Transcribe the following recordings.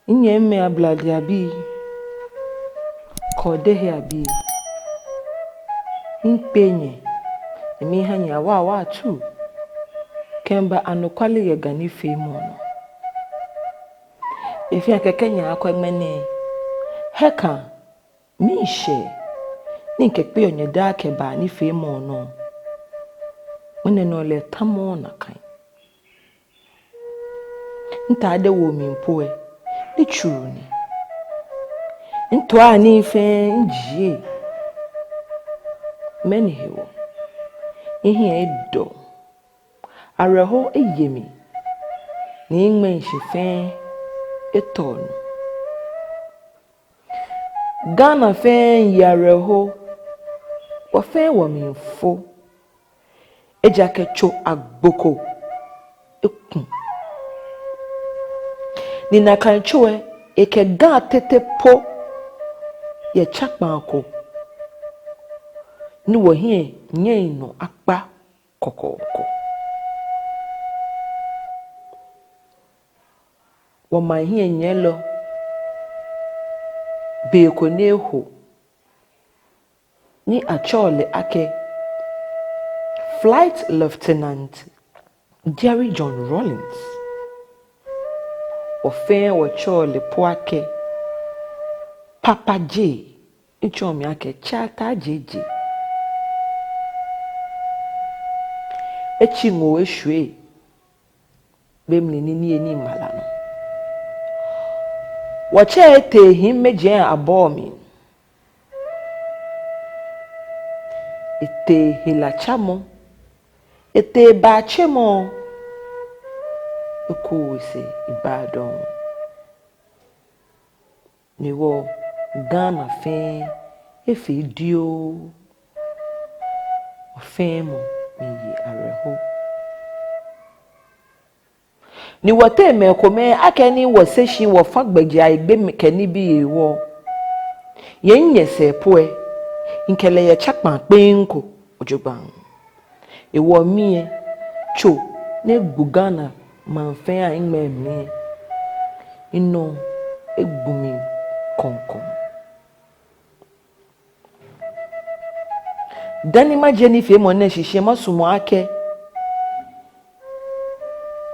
Inye me abladi abi. Kodehe abi. Impenye. Emi hanya wa tu. Kemba anokwale ye gani femo no. Efi akekenya akwemene. Heka mi she. Ni kekpe onye da keba ni femo no. Mune no le tamo na kan. Ntade wo mi mpoe. Ni churu ni. Ntwa ni fe njie. Meni hewo. Ihi edo. Areho eyemi. Ni ngmen shifen eton. Ghana fen yareho. Wa fen wa minfo. Ejakecho agboko. Ekun. Ni nakanchoe eke ga tete po ye chakmanko. Ni wohie nye no akpa kokoko. Wama hie nyelo beko neho ni achole ake Flight Lieutenant Jerry John Rawlings. Ofen wachole poake Papa J. Ichomi ake Chata JJ. Echingo eshwe bemli nini eni malano. Wache ete himmeje abomi. Ete hilachamo. Ete bachemo. Eko se Ibadan. Niwo Ghana fe efe dio. Ofemo miyi areho. Ni wote me kome akeni woseshi wo fagbegi aigbe keni bi ewo. Yenye se poe. Inkele ye chakman penko ojogban. Ewo mie cho ne gbugana manfen a ingme mi. Ino egbumi konkom. Dani ma Jennifer mo ne hihye masumo ake.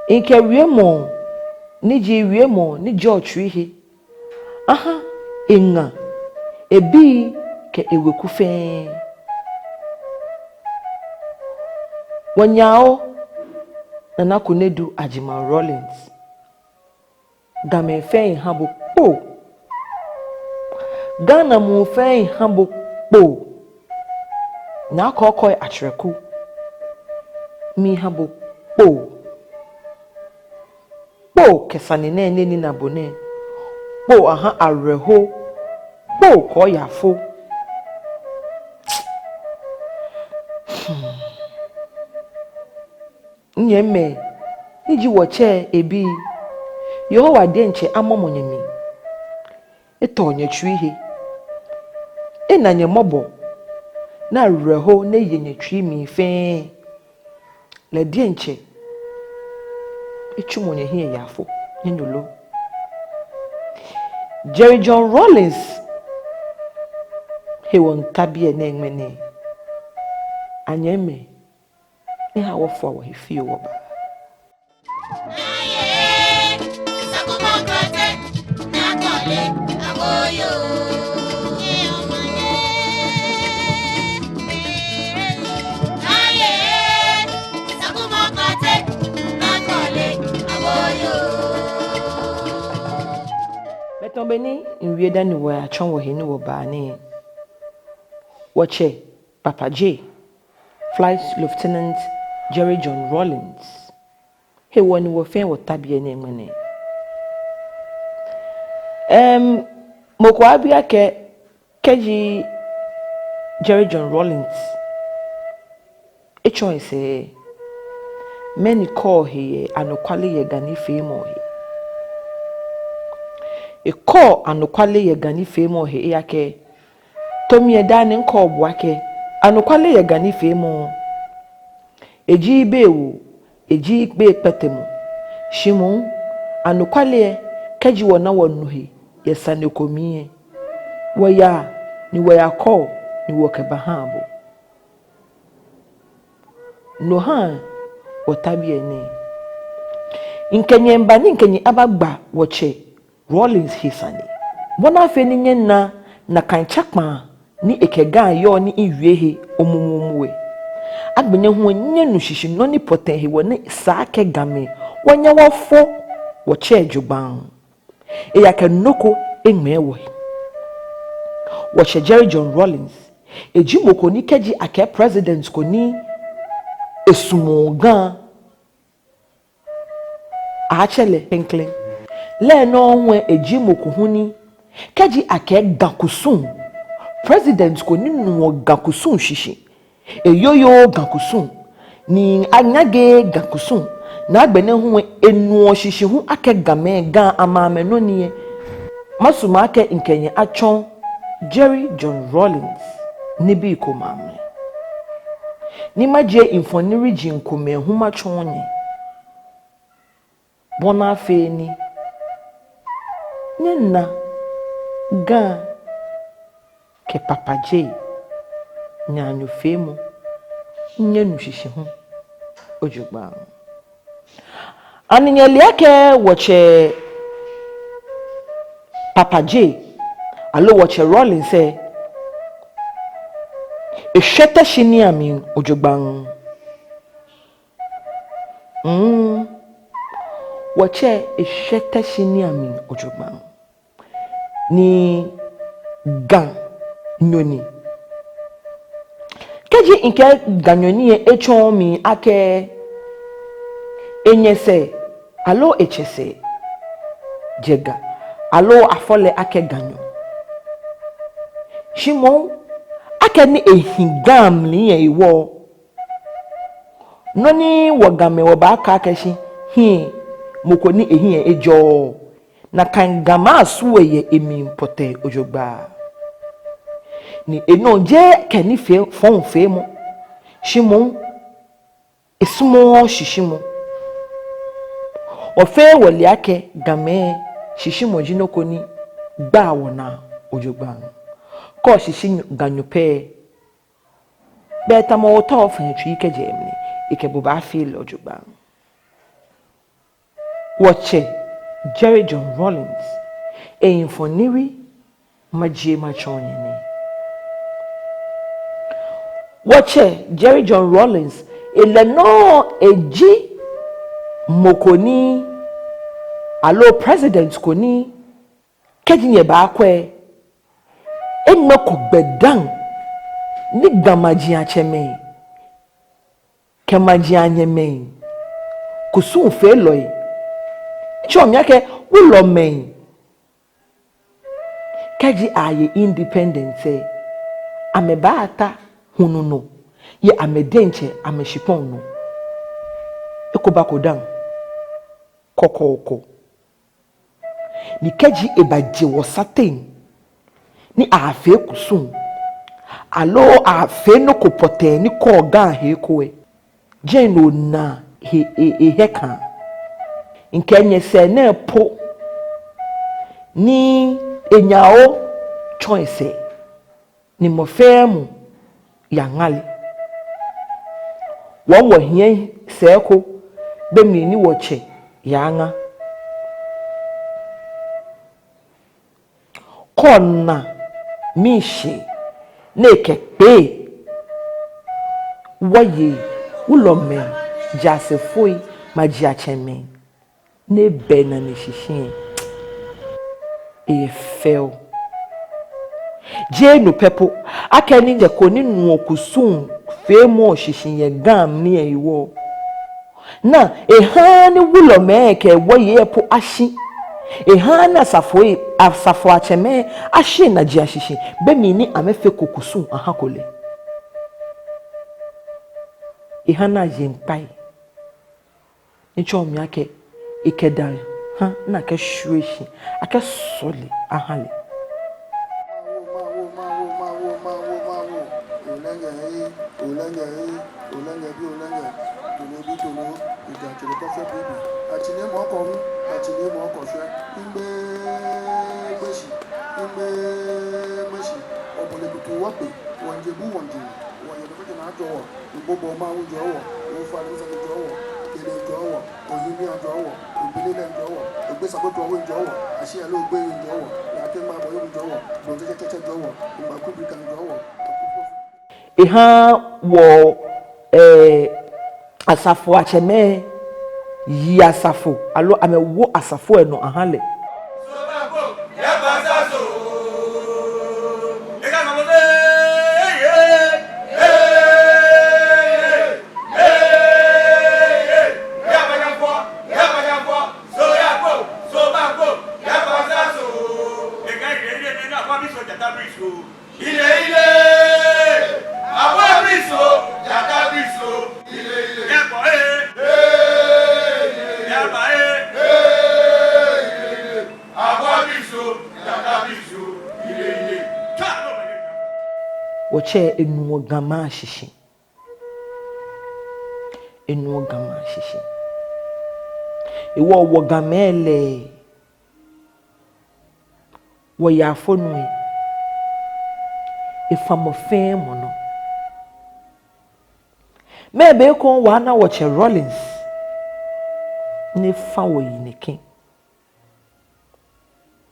Inke wiemo ni ji wiemo ni George ihe. Aha enga ebi ke eweku fe. Wanyao Naa Korkoi Ajima Rawlings. Game fe habo po. Ghana mu fe habo po. Naa Korkoi atreku. Mi habo po. Po kesane ne ni na bone. Po aha areho. Po ko yafo. Nyeme niji woche ebi Yehowa denche amomonyemi. Eto nyetwi he. Ena nyemobo na reho na yenyetwi mi fe. Le denche echumonye he yafo nyenyolo. Jerry John Rawlings he won tabie na enwene. Anyeme ni ha wofo wo he fie wo ba. Betombeni inwieda ni wo achon wo he ni wo ba ni. Wache Papa J. Flight Lieutenant Jerry John Rawlings. He woni wo fen wo tabie na enwene. Mokwa bia ke keji Jerry John Rawlings. Echon se many call he anokwale ye gani femo he. E call anokwale ye gani femo he yake tomi eda ne call boake anokwale ye gani femo. Eji bewu eji be petemu shimu anokwale Kaji wana wanuhi yesane komie waya ni waya ko ni wokebahambo no han otabie ni inkenyemba ni nkenyi abagba woche Rawlings hisani bona afe ni nyenna na kanchakma ni ekega yo ni iwiehe omumumwe agbenya ho nyenu hyihi no ni poten he woni saake game wonya wofo woche adjuban eyaka noko enmewo woche Jerry John Rawlings ejimoko ni keji ake president ko ni esumogan achele penkle le no nwe ejimoko huni keji ake gakusun president ko ni no gakusun hyihi eyoyo gakusun ni anyage gakusun na agbene ho enu hyihi hu ake game ga amame no nie masuma ake nkenye achon Jerry John Rawlings ni bi komamne ni maje infoniri jinkome huma chonye bona afe ni nyenna ga ke papa J nyanyo femu nyenu hyihi hu ojugba aninyeli ake woche papa J alo woche Rawlings say ehwete shini amin ojugban woche ehwete shini amin ojugban ni gan nyoni keji nke ganyoni echon mi ake enyese alo echese jega alo afole ake ganyo shimon ake ni ehingam ni ewo noni wogame wo ba aka akeshi hi moko ni ehin ejo na kangama asuwe emi pote ojogba ni eno je keni fe fon fe mo shimon esumo shishimo ofe wole ake game shishimo jinoko ni gba wona ojogba ko shishi ganyope beta mo to ofan twi keje emni ikebo ba feel ojogba woche Jerry John Rawlings infoniri maje machonye ni woche Jerry John Rawlings eleno eji mokoni alo president koni kejinye ba akwe enoko gbedan ni gamaji acheme kemaji anyeme kusun fe loyi chom yake wulo men keji aye independence amebata hununo ye amedenche ameshipon no ekobakodan kokoko ni keji ebaje wo satin ni afe kusun alo afe no kopote ni ko ga he koe jeno na he heka nkenye se na po ni enyao choice ni mofemu yangali won wo hie seko bemi ni woche yanga konna mishi neke pe waye ulome jasefoi majiacheme ne bena ni shishin e fell je no pepo akeni de koni nu okusun fe mo shishin ye gam ni ewo na eha ni ulome ke waye po ashi eha na asafo acheme ashi na ji ashishi bemi ni amefe kokusun ahakole eha na yempai nchom yake ikedal ha na ke shweshi ake soli ahale Olenge bi olenge to no bi to no ija to the perfect baby Achine mo ko hu, achine mo ko hwe. Imbe gbeshi, imbe gbeshi. Obole butu wape, wonje bu wonje. Wonje be ke na jowo, igbobo ma wu jowo, wo fa ni se jowo, ele jowo, oyimi jowo, obele le jowo, egbe saboto wo jowo, ashi alo gbe jowo, ya ke ma boyo jowo, bo je tete jowo, igba kubrika jowo. Iha wo asafo acheme yi asafo alo amewo asafo eno ahale woche enuo gama shishi iwo wo gamele wo ya fonu ifamofe mono mebe ko wa na woche Rawlings ni fa wo yineke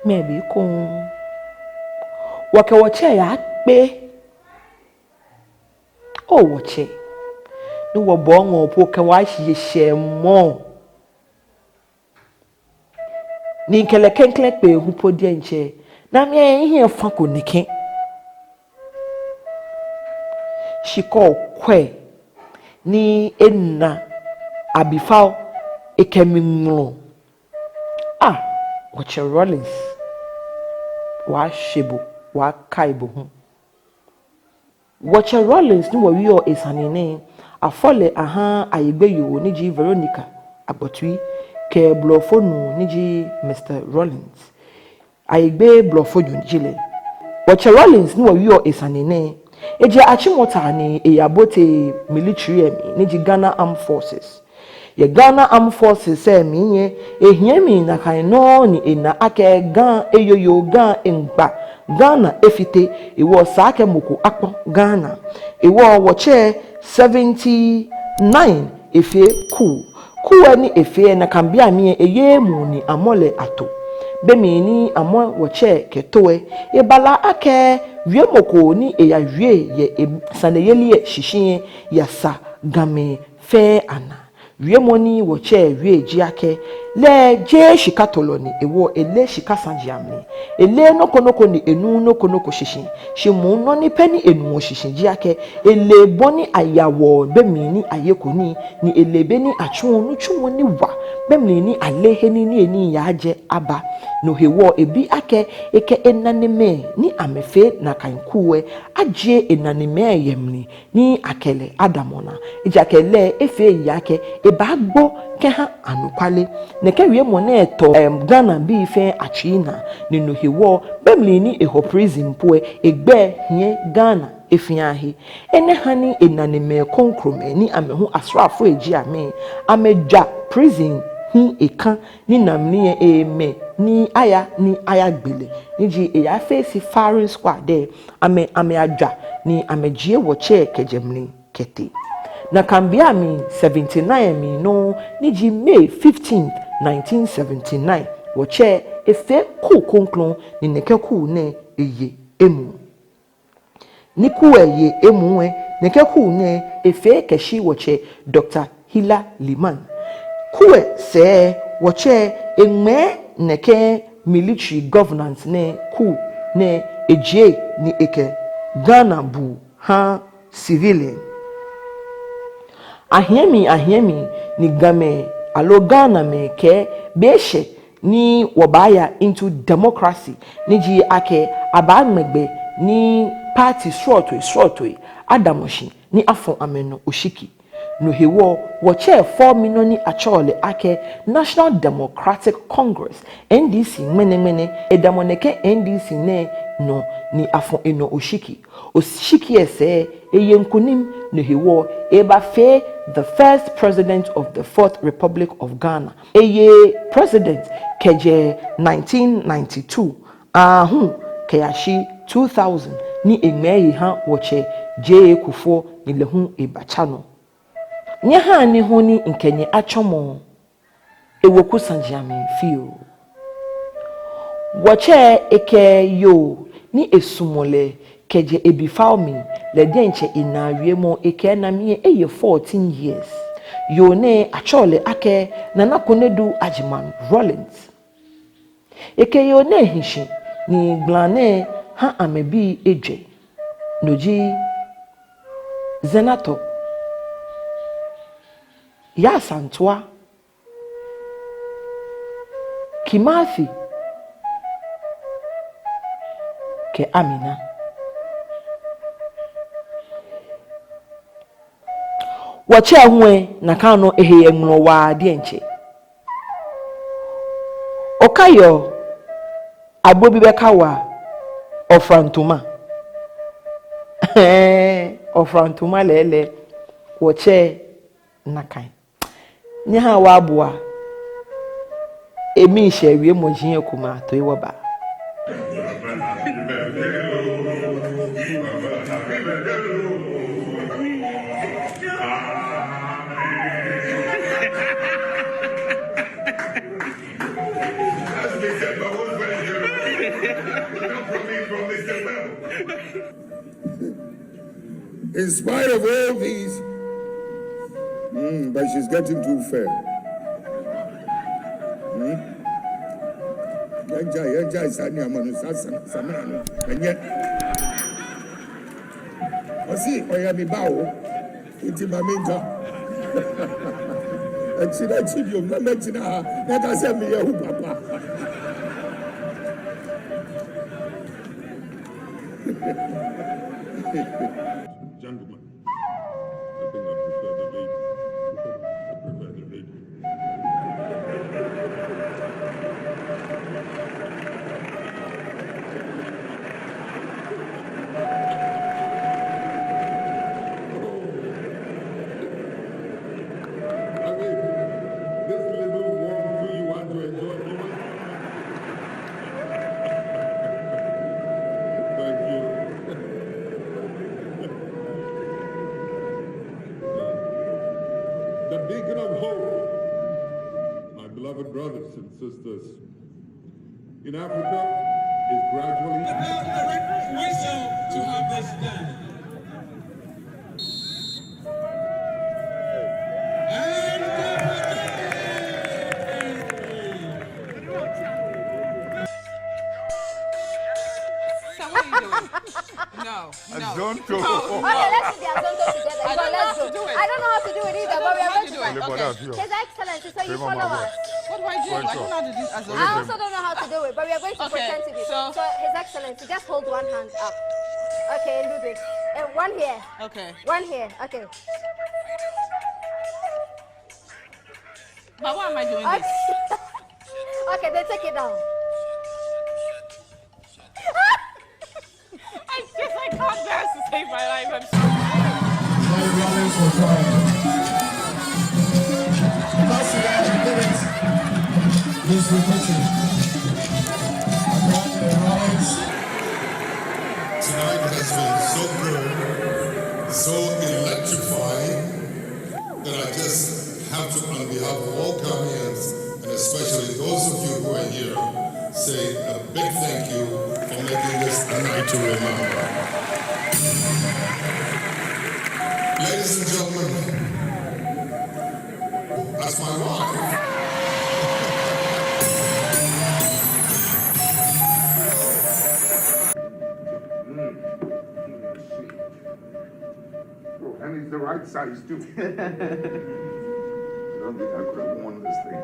mebe ko wake woche ya pe o woche ni wo bo ngo po ka wa hye mo ni kele kenkle pe hu podi enche na me ehia fa ko nike shiko kwe ni enna abifa ekemimlo woche Rawlings wa shebo wa kaibo hu woche Rawlings ni wo wi esanene afole ayegbe yo ni ji Veronica Agbotui ke blofonu ni ji Mr Rawlings ayegbe blofonu jile woche Rawlings ni wo wi esanene eje achimota ni eyabote military ni ji Ghana Armed Forces ye Ghana Armed Forces mi ye ehiemi na kan no ni ena ake gan eyoyo gan engba Ghana efite iwo saake moko akpo Ghana iwo woche 79 efie ku ani efie na kambia mi eyemu ni amole ato bemi ni amo woche ketoe ibala ake wie moko ni eya wie ye saneyeli shishin yasa game fe ana wie moni woche wie jiake le je shikatolo ni ewo ele shikasanjiamni ele nokonoko ni enu nokonoko shishin shimu no ni peni enu shishin jiake ele boni ayawo bemini ayekoni ni elebe ni achunu chumo ni wa bemini alehe ni eni yaje aba no hewo ebi ake eke enanime ni amefe na kankuwe aje enanime yemni ni akele adamona ijakele efe yake ebagbo ke ha anukwale neke wie mo na eto Ghana bi fe achina ni no hewo bemli ni eho prison poe egbe hie Ghana efiahi ene hani enanime konkrome ni amehu asrafo eji ameja prison hi eka ni namni eme ni aya gbele ni ji eya face firing squad de ame aja ni amejie woche kejemni kete na kambia mi 79 mi no ni ji May 15 1979 woche efe ku konklon ni neke ku ne eye emu ni ku eye emu we neke ku ne efe keshi woche Dr. Hila Liman kuwe se woche enme neke military governance ne ku ne eje ni eke Ghana bu ha civilian ahiemi ni game alo Ghana me ke beshe ni wabaya into democracy ni ji ake abamegbe ni party shortway adamoshi ni afon ameno oshiki no hewo wɔkyɛ 4 million achole ake National Democratic Congress NDC mene edamoneke NDC ne no ni afo eno oshiki ese eyenkunim no hewo eba fe the first president of the Fourth Republic of Ghana eye president keje 1992 kayashi 2000 ni enmeyi ha wɔkyɛ je kufo ni lehu ebachano nye ha ni ho ni nkenye atwomo ewoku sanjiame fio wɔkyɛ eke yo ni esumole keje ebifalmi le denche inawie mo eke na me eye 14 years yo ne achole ake Nana Konedu Ajiman Rawlings eke yo ne hishi ni glane ha amebi eje noji zenato ya santua Kimathi ke Amina wache ahwe na kano eheye nwo wa de enche okayo agbobi beka wa ofrantuma ofrantuma lele wache nakan nya ha wa aboa emi hyewie mojin akuma to iwo ba In spite of all these, but she's getting too fair. Yanja is any amanu samano, and yet, see, Oyami Bao, it's in my minka. And she that you not mention her, let us have me a papa. Gentlemen, I think I prefer the lady. I prefer the lady. I mean, this little warm food you want to enjoy. Thank you. The beacon of hope, my beloved brothers and sisters, in Africa is gradually. Whistle to have this done. So what are you doing? No. Azonto. Okay, let's do the Azonto together. I don't know how to do it. I don't know how to do it either, but we are going to do it. try. Okay. His Excellency, so you follow us. What do I do? I don't know how to do as I also don't know how to do it, but we are going to Okay, pretend to be. so- His Excellency, just hold one hand up. Okay, Ludwig. One here. Okay. One here. Okay. But why am I doing this? Okay, then take it down. I can't bear to save my life. I'm sorry. Rawlings will try. That's the way I did it. Please repeat it. Rawlings. Tonight has been so good, so electrifying, that I just have to, on behalf of all Ghanaians, and especially those of you who are here, say a big thank you for making this a night to remember. Ladies and gentlemen, that's my wife. And it's the right size too. I don't think I could have worn this thing.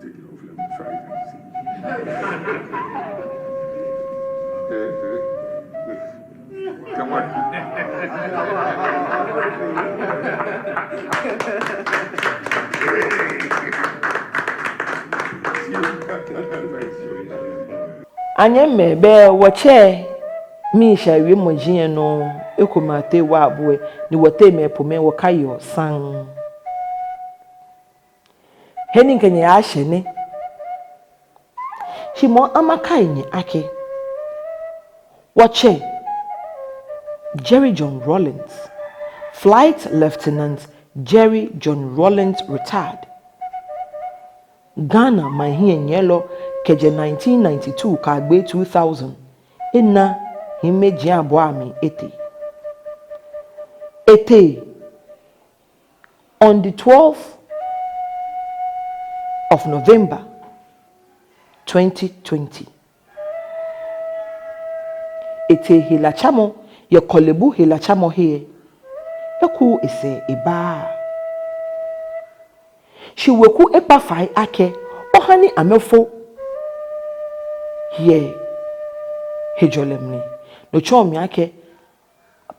Take it off, let me try it and see. Anyeme be wache mi shawe mojie no ekomate wa aboe ni wote me pome wakayo san heni kenye ahye ne himo amakai ni ake wache Jerry John Rawlings, Flight Lieutenant Jerry John Rawlings retired. Ghana mahie yellow keje 1992 kagbe 2000 ina himeji aboami ete on the 12th of November 2020 ete hilachamo ye kolebu hilachamo he eku ise iba shiweku ekpafai ake ohani amefo ye hejolemni no chomi ake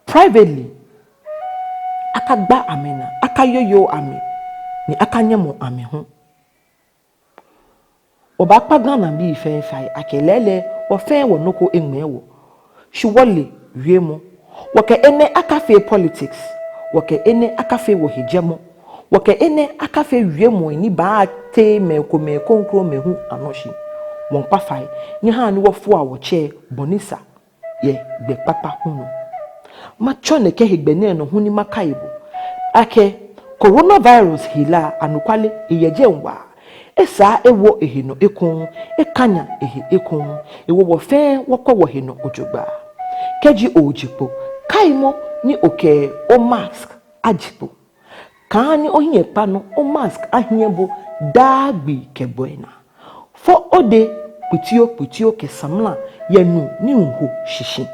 privately akagba amena akayoyo ame ni akanyemo ame ho obakpa Ghana bi fenfai akelele ofen wonoko enmewo shiwole wiemo wake ene akafe politics wake ene akafe wo hejemo wake ene akafe wiemo ni ba te me konkro mehu anoshi won pafai ni ha ni wofo a wo che bonisa ye gbe papa hunu ma chone ke hegbene no huni makaibo ake coronavirus hila anukwale iyeje nwa esa ewo ehino ekun ekanya ehe ekun ewo wo fe wokọ wo hino ojogba keji ojipo kaimo ni oke o mask ajipo kani ohinye pano o mask ahiebo dagbi keboena fo ode putio kesamla yanu ni unho shishi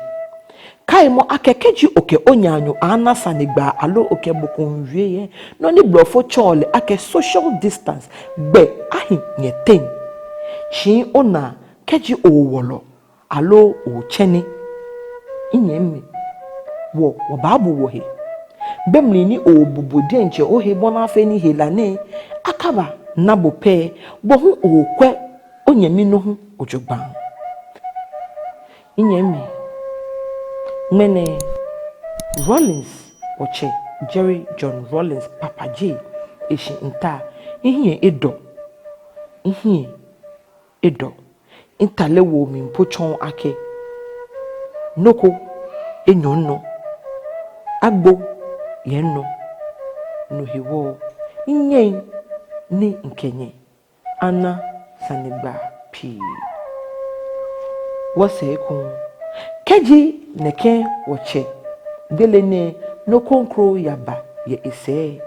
kaimo akekeji oke onyanyo anasa negba alo oke bokonwie no ni blofo chole ake social distance gbe ahin yeten shi ona keji owolo alo o cheni inyemme wo babu wo he bemli ni obubu denche o he bona fe ni helane akaba nabo pe bo hu okwe onyemi no hu ojogban inyemme mene Rawlings oche Jerry John Rawlings Papa J eshi nta ihie edo intalewo mi mpochon ake noko enyono agbo yenno no hiwo nyen ni nkenye ana sanigba pi wose kun keji neke woche belene no konkro yaba ye ise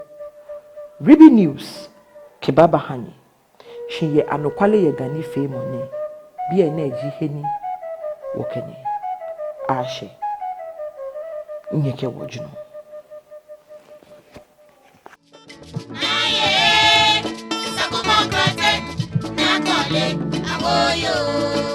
Ribi News kebaba hani shiye anokwale ye gani fe mone bi ene eji heni wokene ashe nyeke wojuno Naa Korkoi, Naa Korkoi, awoyo.